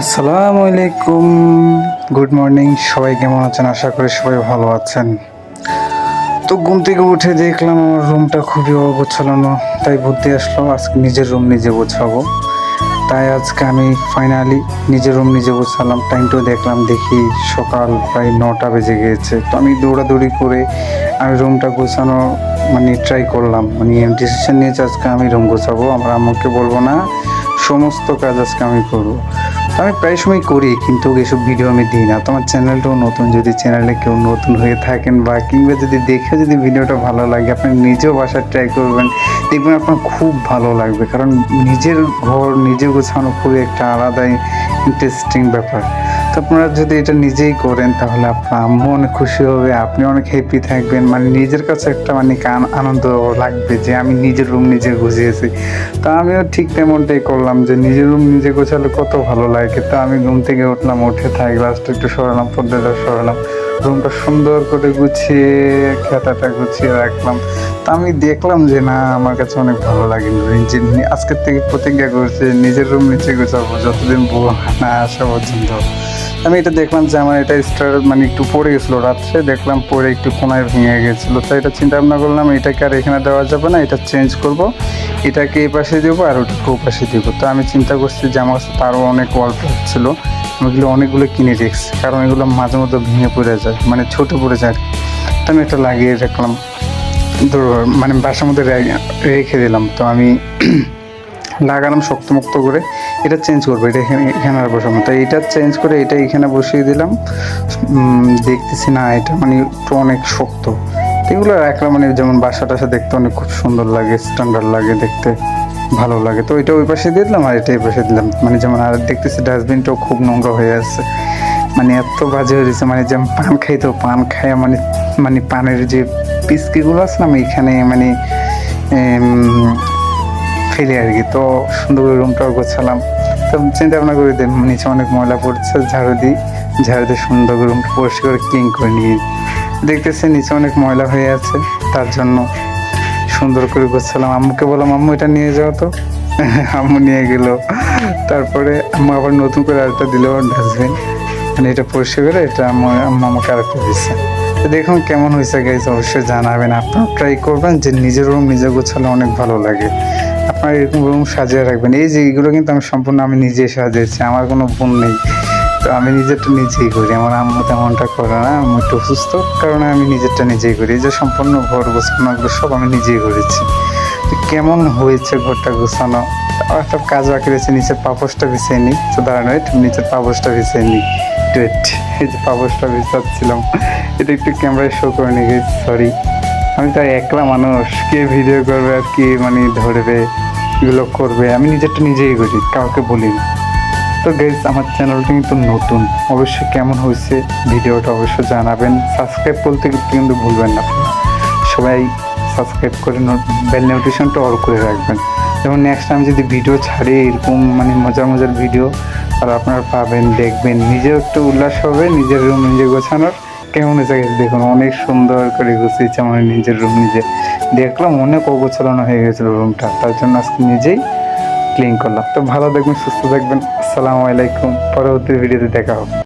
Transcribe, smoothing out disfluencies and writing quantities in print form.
আসসালামু আলাইকুম, good morning. সবাই কেমন আছেন? আশা করি সবাই ভালো আছেন। তো ঘুম থেকে উঠে দেখলাম আমার রুমটা খুবই অগোছালো, তাই বুদ্ধি আসলো আজকে নিজের রুম নিজে গোছাবো। তাই আজকে আমি ফাইনালি নিজের রুম নিজে গোছালাম। টাইমটাও দেখলাম, দেখি সকাল প্রায় 9টা বেজে গিয়েছে। তো আমি দৌড়াদৌড়ি করে আমি রুমটা গোছানো ট্রাই করলাম। ডিসিশন নিয়েছি আজকে আমি রুম গোছাবো, আমার আম্মুকে বলবো না, সমস্ত কাজ আজকে আমি করবো। আমি প্রায় সময় করি, কিন্তু এসব ভিডিও আমি দিই না। তোমার চ্যানেলটাও নতুন, যদি চ্যানেলে কেউ নতুন হয়ে থাকেন বা কিংবা যদি দেখে যদি ভিডিওটা ভালো লাগে, আপনি নিজেও বাসায় ট্রাই করবেন, দেখবেন আপনার খুব ভালো লাগবে। কারণ নিজের ঘর নিজে গোছানো খুবই একটা আলাদাই ইন্টারেস্টিং ব্যাপার। তো আপনারা যদি এটা নিজেই করেন তাহলে আপনার আম্মু অনেক খুশি হবে, আপনি অনেক হ্যাপি থাকবেন। নিজের কাছে একটা আনন্দ লাগবে যে আমি নিজের রুম নিজে গুছিয়েছি। তা আমিও ঠিক তেমনটাই করলাম, যে নিজের রুম নিজে গোছালে কত ভালো লাগে। তো আমি ঘুম থেকে উঠলাম, উঠে থাই গ্লাসটা একটু সরালাম, পর্দাটা সরালাম, রুমটা সুন্দর করে গুছিয়ে খাতাটা গুছিয়ে রাখলাম। তা আমি দেখলাম যে না, আমার কাছে অনেক ভালো লাগে। আজকের থেকে প্রতিজ্ঞা করছি নিজের রুম নিচে গোছাবো যতদিন বউ না আসা পর্যন্ত। আমি এটা দেখলাম যে আমার এটা একটু পড়ে গেছিলো রাত্রে, দেখলাম পরে একটু কোনায় ভেঙে গেছিলো। তো এটা চিন্তা ভাবনা করলাম এটাকে আর এখানে দেওয়া যাবে না, এটা চেঞ্জ করব, এটাকে এই পাশে দেবো আর ওটাকে ও পাশে দেবো। তো আমি চিন্তা করছি যে আমার কাছে তারও অনেক ওয়ালপেপার ছিল, আমি এগুলো অনেকগুলো কিনে রেখেছি, কারণ এগুলো মাঝে মধ্যে ভেঙে পড়ে যায়, ছোটো পড়ে যায়। তো আমি এটা লাগিয়ে রাখলাম, বাসার মধ্যে রেখে দিলাম। তো আমি লাগালাম শক্তমুক্ত করে, এটা চেঞ্জ করবো, এটা এখানে আর বসাবো। তাই এটা চেঞ্জ করে এটা এখানে বসিয়ে দিলাম। দেখতেছি না, এটা একটু অনেক শক্ত। এগুলো রাখলাম, যেমন বাসা টাসা দেখতে অনেক খুব সুন্দর লাগে, স্ট্যান্ডার্ড লাগে, দেখতে ভালো লাগে। তো এটা ওই পাশে দিয়ে দিলাম আর এটা এই পাশে দিলাম। যেমন আর দেখতেছি ডাস্টবিনটাও খুব নোংরা হয়ে আছে, এত বাজে হয়ে গেছে। যেমন পান খাই, তো পান খাই পানের যে পিচকিগুলো আছে না, আমি এখানে ফেলি আর কি। তো সুন্দর করে রুমটাও গোছালাম। তো চিন্তা ভাবনা করে নিচে অনেক ময়লা পড়ছে, ঝাড়ু দিয়ে সুন্দর করে রুমটা পরিষ্কার করে ক্লিন করে নিয়ে দেখতেছি নিচে অনেক ময়লা হয়ে আছে, তার জন্য সুন্দর করে গোছালাম। আম্মুকে বললাম, আম্মু এটা নিয়ে যাও তো। আম্মু নিয়ে গেল। তারপরে আম্মু আবার নতুন করে আরেকটা দিল ডাস্টবিন, এটা পরিষ্কার করে এটা আম্মু আমাকে আরেকটা দিচ্ছে। তো দেখুন কেমন হয়েছে গাইস, অবশ্যই জানাবেন। আপনারা ট্রাই করবেন যে নিজের রুম নিজে গোছালে অনেক ভালো লাগে। আপনারা এরকম রুম সাজিয়ে রাখবেন। এই যে এইগুলো কিন্তু আমি সম্পূর্ণ নিজেই সাজিয়েছি, আমার কোনো বোন নেই। তো আমি নিজেরটা নিজেই করি, আমার আম্মু তেমনটা করে না, আম্মু একটু অসুস্থ কারণে আমি নিজেরটা নিজেই করি। এই যে সম্পূর্ণ ঘর গোছানোগুলো সব আমি নিজেই করেছি। তো কেমন হয়েছে ঘরটা গোছানো, একটা কাজ বাকি রয়েছে, নিচের পাপোশটা বিছিয়ে নিই। তো দাঁড়ানো, নিচের পাপোশটা বিছিয়ে নিই। এই যে পাপোশটা বিছাচ্ছিলাম, এটা একটু ক্যামেরায় শো করে নিয়ে গেছি, সরি। আমি তো একলা মানুষ, কে ভিডিও করবে আর কে ধরবে, এগুলো করবে। আমি নিজেরটা নিজেই করি, কাউকে বলি না। তো গাইস, আমার চ্যানেলটা কিন্তু নতুন, অবশ্যই কেমন হয়েছে ভিডিওটা অবশ্যই জানাবেন। সাবস্ক্রাইব করতে কিন্তু ভুলবেন না, সবাই সাবস্ক্রাইব করে বেল নোটিফিকেশনটা অল করে রাখবেন। যেমন নেক্সট টাইম যদি ভিডিও ছাড়ি এরকম মজার মজার ভিডিও, আর আপনারা পাবেন, দেখবেন, নিজেও একটু উল্লাস হবে। নিজের রুম নিজে গোছানোর কেমন হয়েছে দেখুন, অনেক সুন্দর করে গুছিয়েছে আমার নিজের রুম নিজে। দেখলাম অনেক অগোছানো হয়ে গেছিলো রুমটা, তার জন্য আজকে নিজেই ক্লিন করলাম। তো ভালো দেখবেন, সুস্থ থাকবেন। আসসালামু আলাইকুম, পরবর্তী ভিডিওতে দেখা হবে।